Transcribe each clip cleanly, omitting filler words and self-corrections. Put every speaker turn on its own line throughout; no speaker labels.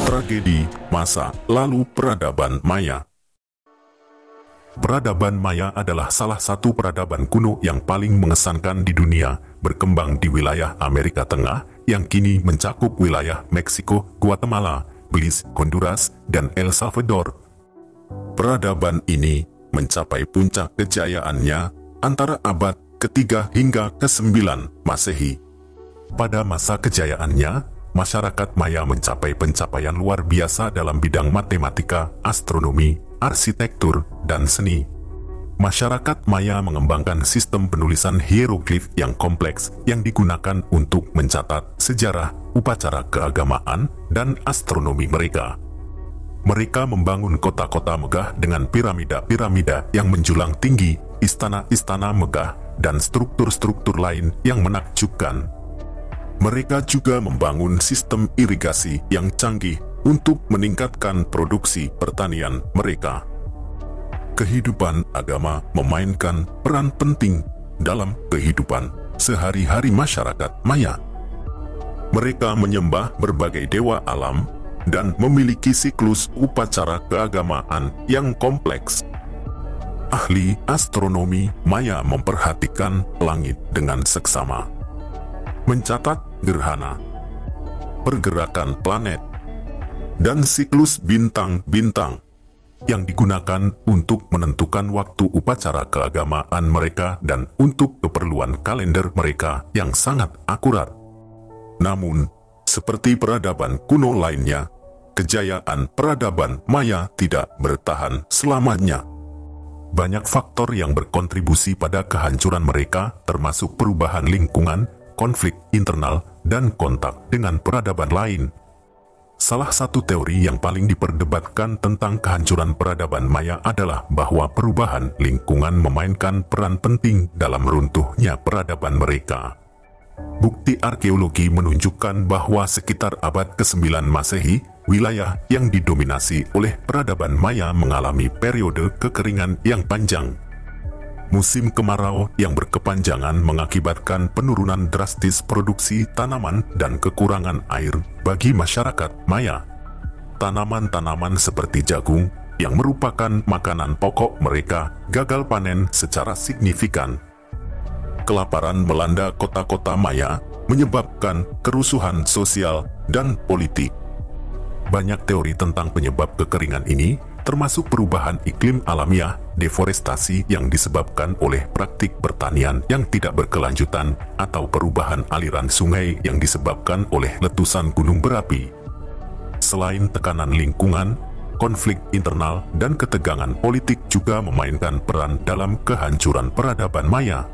Tragedi masa lalu peradaban Maya. Peradaban Maya adalah salah satu peradaban kuno yang paling mengesankan di dunia, berkembang di wilayah Amerika Tengah yang kini mencakup wilayah Meksiko, Guatemala, Belize, Honduras, dan El Salvador. Peradaban ini mencapai puncak kejayaannya antara abad ke-3 hingga ke-9 Masehi. Pada masa kejayaannya, masyarakat Maya mencapai pencapaian luar biasa dalam bidang matematika, astronomi, arsitektur, dan seni. Masyarakat Maya mengembangkan sistem penulisan hieroglif yang kompleks yang digunakan untuk mencatat sejarah, upacara keagamaan, dan astronomi mereka. Mereka membangun kota-kota megah dengan piramida-piramida yang menjulang tinggi, istana-istana megah, dan struktur-struktur lain yang menakjubkan. Mereka juga membangun sistem irigasi yang canggih untuk meningkatkan produksi pertanian mereka. Kehidupan agama memainkan peran penting dalam kehidupan sehari-hari masyarakat Maya. Mereka menyembah berbagai dewa alam dan memiliki siklus upacara keagamaan yang kompleks. Ahli astronomi Maya memperhatikan langit dengan seksama, mencatat gerhana, pergerakan planet, dan siklus bintang-bintang yang digunakan untuk menentukan waktu upacara keagamaan mereka dan untuk keperluan kalender mereka yang sangat akurat. Namun, seperti peradaban kuno lainnya, kejayaan peradaban Maya tidak bertahan selamanya. Banyak faktor yang berkontribusi pada kehancuran mereka, termasuk perubahan lingkungan, konflik internal, dan kontak dengan peradaban lain. Salah satu teori yang paling diperdebatkan tentang kehancuran peradaban Maya adalah bahwa perubahan lingkungan memainkan peran penting dalam runtuhnya peradaban mereka. Bukti arkeologi menunjukkan bahwa sekitar abad ke-9 Masehi, wilayah yang didominasi oleh peradaban Maya mengalami periode kekeringan yang panjang. Musim kemarau yang berkepanjangan mengakibatkan penurunan drastis produksi tanaman dan kekurangan air bagi masyarakat Maya. Tanaman-tanaman seperti jagung, yang merupakan makanan pokok mereka, gagal panen secara signifikan. Kelaparan melanda kota-kota Maya, menyebabkan kerusuhan sosial dan politik. Banyak teori tentang penyebab kekeringan ini, termasuk perubahan iklim alamiah, deforestasi yang disebabkan oleh praktik pertanian yang tidak berkelanjutan, atau perubahan aliran sungai yang disebabkan oleh letusan gunung berapi. Selain tekanan lingkungan, konflik internal dan ketegangan politik juga memainkan peran dalam kehancuran peradaban Maya.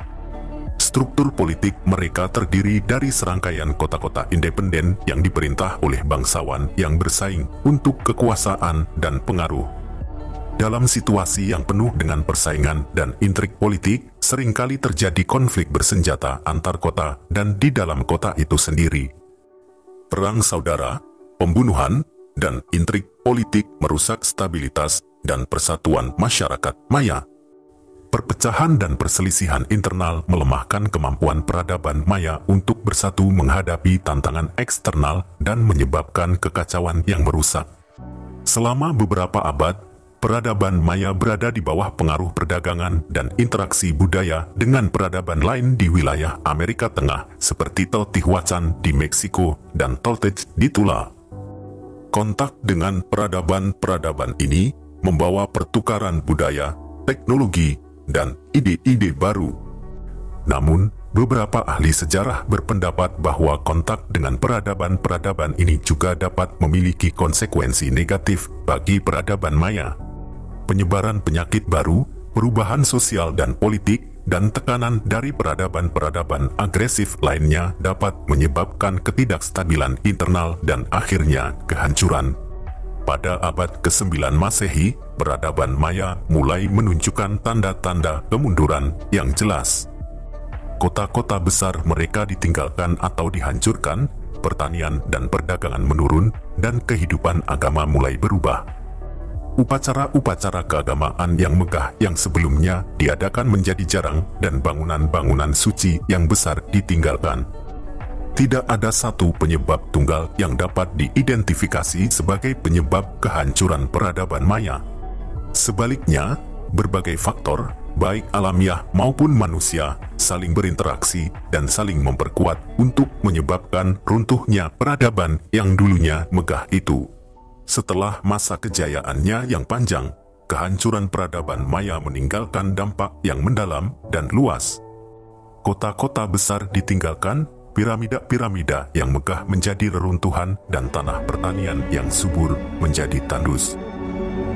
Struktur politik mereka terdiri dari serangkaian kota-kota independen yang diperintah oleh bangsawan yang bersaing untuk kekuasaan dan pengaruh. Dalam situasi yang penuh dengan persaingan dan intrik politik, seringkali terjadi konflik bersenjata antar kota dan di dalam kota itu sendiri. Perang saudara, pembunuhan, dan intrik politik merusak stabilitas dan persatuan masyarakat Maya. Perpecahan dan perselisihan internal melemahkan kemampuan peradaban Maya untuk bersatu menghadapi tantangan eksternal dan menyebabkan kekacauan yang merusak. Selama beberapa abad, peradaban Maya berada di bawah pengaruh perdagangan dan interaksi budaya dengan peradaban lain di wilayah Amerika Tengah seperti Teotihuacan di Meksiko dan Toltec di Tula. Kontak dengan peradaban-peradaban ini membawa pertukaran budaya, teknologi, dan ide-ide baru. Namun, beberapa ahli sejarah berpendapat bahwa kontak dengan peradaban-peradaban ini juga dapat memiliki konsekuensi negatif bagi peradaban Maya. Penyebaran penyakit baru, perubahan sosial dan politik, dan tekanan dari peradaban-peradaban agresif lainnya dapat menyebabkan ketidakstabilan internal dan akhirnya kehancuran. Pada abad ke-9 Masehi, peradaban Maya mulai menunjukkan tanda-tanda kemunduran yang jelas. Kota-kota besar mereka ditinggalkan atau dihancurkan, pertanian dan perdagangan menurun, dan kehidupan agama mulai berubah. Upacara-upacara keagamaan yang megah yang sebelumnya diadakan menjadi jarang dan bangunan-bangunan suci yang besar ditinggalkan. Tidak ada satu penyebab tunggal yang dapat diidentifikasi sebagai penyebab kehancuran peradaban Maya. Sebaliknya, berbagai faktor, baik alamiah maupun manusia, saling berinteraksi dan saling memperkuat untuk menyebabkan runtuhnya peradaban yang dulunya megah itu. Setelah masa kejayaannya yang panjang, kehancuran peradaban Maya meninggalkan dampak yang mendalam dan luas. Kota-kota besar ditinggalkan, piramida-piramida yang megah menjadi reruntuhan dan tanah pertanian yang subur menjadi tandus.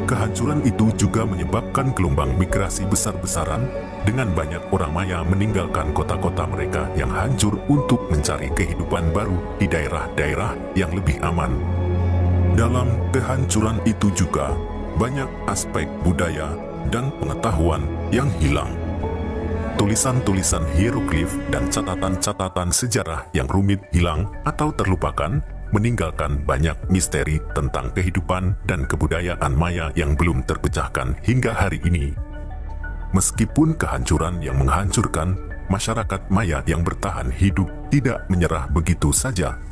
Kehancuran itu juga menyebabkan gelombang migrasi besar-besaran, dengan banyak orang Maya meninggalkan kota-kota mereka yang hancur untuk mencari kehidupan baru di daerah-daerah yang lebih aman. Dalam kehancuran itu juga, banyak aspek budaya dan pengetahuan yang hilang. Tulisan-tulisan hieroglif dan catatan-catatan sejarah yang rumit hilang atau terlupakan, meninggalkan banyak misteri tentang kehidupan dan kebudayaan Maya yang belum terpecahkan hingga hari ini. Meskipun kehancuran yang menghancurkan, masyarakat Maya yang bertahan hidup tidak menyerah begitu saja.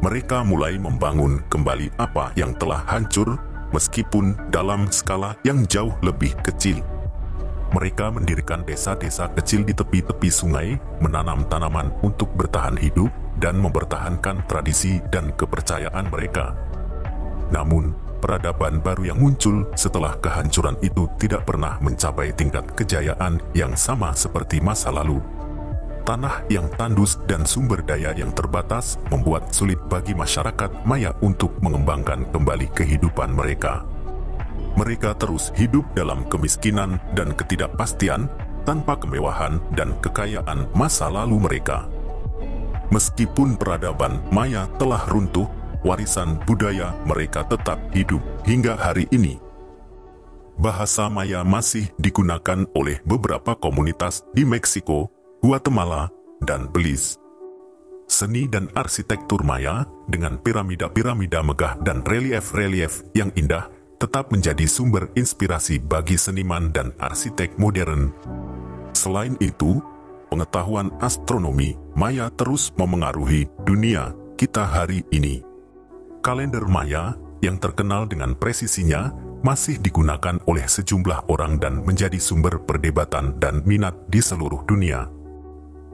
Mereka mulai membangun kembali apa yang telah hancur, meskipun dalam skala yang jauh lebih kecil. Mereka mendirikan desa-desa kecil di tepi-tepi sungai, menanam tanaman untuk bertahan hidup, dan mempertahankan tradisi dan kepercayaan mereka. Namun, peradaban baru yang muncul setelah kehancuran itu tidak pernah mencapai tingkat kejayaan yang sama seperti masa lalu. Tanah yang tandus dan sumber daya yang terbatas membuat sulit bagi masyarakat Maya untuk mengembangkan kembali kehidupan mereka. Mereka terus hidup dalam kemiskinan dan ketidakpastian tanpa kemewahan dan kekayaan masa lalu mereka. Meskipun peradaban Maya telah runtuh, warisan budaya mereka tetap hidup hingga hari ini. Bahasa Maya masih digunakan oleh beberapa komunitas di Meksiko, Guatemala, dan Belize. Seni dan arsitektur Maya dengan piramida-piramida megah dan relief-relief yang indah tetap menjadi sumber inspirasi bagi seniman dan arsitek modern. Selain itu, pengetahuan astronomi Maya terus memengaruhi dunia kita hari ini. Kalender Maya yang terkenal dengan presisinya masih digunakan oleh sejumlah orang dan menjadi sumber perdebatan dan minat di seluruh dunia.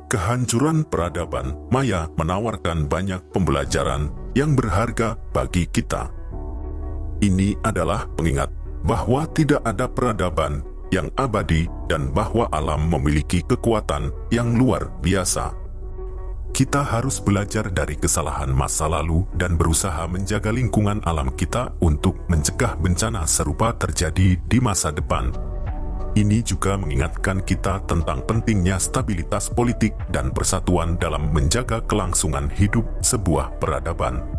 Kehancuran peradaban Maya menawarkan banyak pembelajaran yang berharga bagi kita. Ini adalah pengingat bahwa tidak ada peradaban yang abadi dan bahwa alam memiliki kekuatan yang luar biasa. Kita harus belajar dari kesalahan masa lalu dan berusaha menjaga lingkungan alam kita untuk mencegah bencana serupa terjadi di masa depan. Ini juga mengingatkan kita tentang pentingnya stabilitas politik dan persatuan dalam menjaga kelangsungan hidup sebuah peradaban.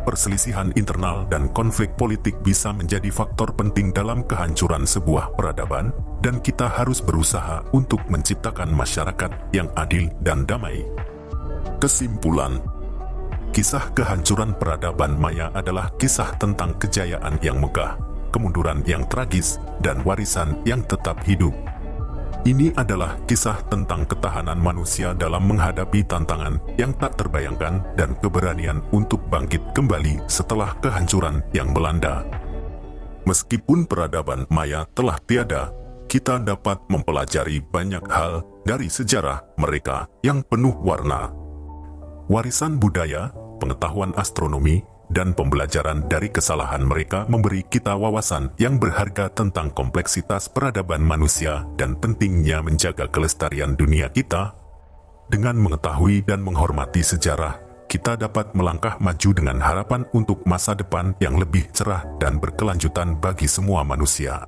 Perselisihan internal dan konflik politik bisa menjadi faktor penting dalam kehancuran sebuah peradaban, dan kita harus berusaha untuk menciptakan masyarakat yang adil dan damai. Kesimpulan, kisah kehancuran peradaban Maya adalah kisah tentang kejayaan yang megah, kemunduran yang tragis, dan warisan yang tetap hidup. Ini adalah kisah tentang ketahanan manusia dalam menghadapi tantangan yang tak terbayangkan dan keberanian untuk bangkit kembali setelah kehancuran yang melanda. Meskipun peradaban Maya telah tiada, kita dapat mempelajari banyak hal dari sejarah mereka yang penuh warna. Warisan budaya, pengetahuan astronomi, dan pembelajaran dari kesalahan mereka memberi kita wawasan yang berharga tentang kompleksitas peradaban manusia dan pentingnya menjaga kelestarian dunia kita. Dengan mengetahui dan menghormati sejarah, kita dapat melangkah maju dengan harapan untuk masa depan yang lebih cerah dan berkelanjutan bagi semua manusia.